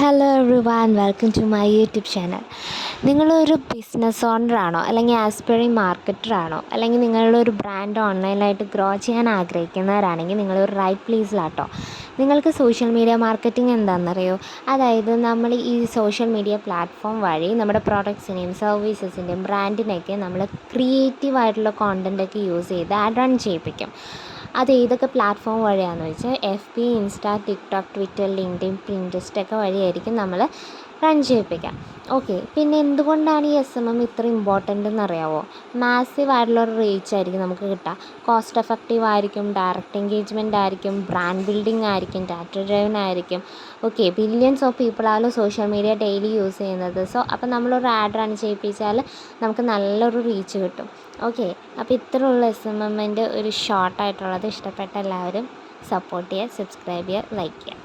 Hello everyone, welcome to my YouTube channel. നിങ്ങളൊരു business ഓണറാണോ, അല്ലെങ്കിൽ ആസ്പയറിംഗ് മാർക്കറ്ററാണോ, അല്ലെങ്കിൽ നിങ്ങളൊരു ബ്രാൻഡ് ഓൺലൈനായിട്ട് ഗ്രോ ചെയ്യാൻ ആഗ്രഹിക്കുന്നവരാണെങ്കിൽ നിങ്ങളൊരു റൈറ്റ് പ്ലേസിലാട്ടോ. നിങ്ങൾക്ക് സോഷ്യൽ മീഡിയ മാർക്കറ്റിംഗ് എന്താണെന്നറിയോ? അതായത് നമ്മൾ ഈ സോഷ്യൽ മീഡിയ പ്ലാറ്റ്ഫോം വഴി നമ്മുടെ പ്രോഡക്ട്സിനെയും സർവീസസിൻ്റെയും ബ്രാൻഡിനെയൊക്കെ നമ്മൾ ക്രിയേറ്റീവായിട്ടുള്ള കോണ്ടൻറ്റൊക്കെ യൂസ് ചെയ്ത് ആഡ് റൺ ചെയ്യിപ്പിക്കും. അത് ഏതൊക്കെ പ്ലാറ്റ്ഫോം വഴിയാണെന്ന് വെച്ചാൽ FB, insta, TikTok, Twitter, LinkedIn, Pinterest വഴിയായിരിക്കും നമ്മൾ റൺ ചെയ്യിപ്പിക്കാം. ഓക്കെ, പിന്നെ എന്തുകൊണ്ടാണ് ഈ SMM ഇത്ര ഇമ്പോർട്ടൻ്റ് എന്നറിയാമോ? മാസീവ് ആയിട്ടുള്ളൊരു റീച്ച് ആയിരിക്കും നമുക്ക് കിട്ടുക. കോസ്റ്റ് എഫക്റ്റീവ് ആയിരിക്കും, ഡയറക്റ്റ് എൻഗേജ്മെൻ്റ് ആയിരിക്കും, ബ്രാൻഡ് ബിൽഡിംഗ് ആയിരിക്കും, ഡാറ്റ ഡ്രൈവൻ ആയിരിക്കും. ഓക്കെ, ബില്യൺസ് ഓഫ് പീപ്പിളാണ് സോഷ്യൽ മീഡിയ ഡെയിലി യൂസ് ചെയ്യുന്നത്. അപ്പോൾ നമ്മളൊരു ആഡ് റൺ ചെയ്യിപ്പിച്ചാൽ നമുക്ക് നല്ലൊരു റീച്ച് കിട്ടും. ഓക്കെ, അപ്പോൾ ഇത്രയുള്ള SMMൻ്റെ ഒരു ഷോർട്ടായിട്ടുള്ളത്. ഇഷ്ടപ്പെട്ട എല്ലാവരും സപ്പോർട്ട് ചെയ്യുക, സബ്സ്ക്രൈബ് ചെയ്യുക, ലൈക്ക് ചെയ്യുക.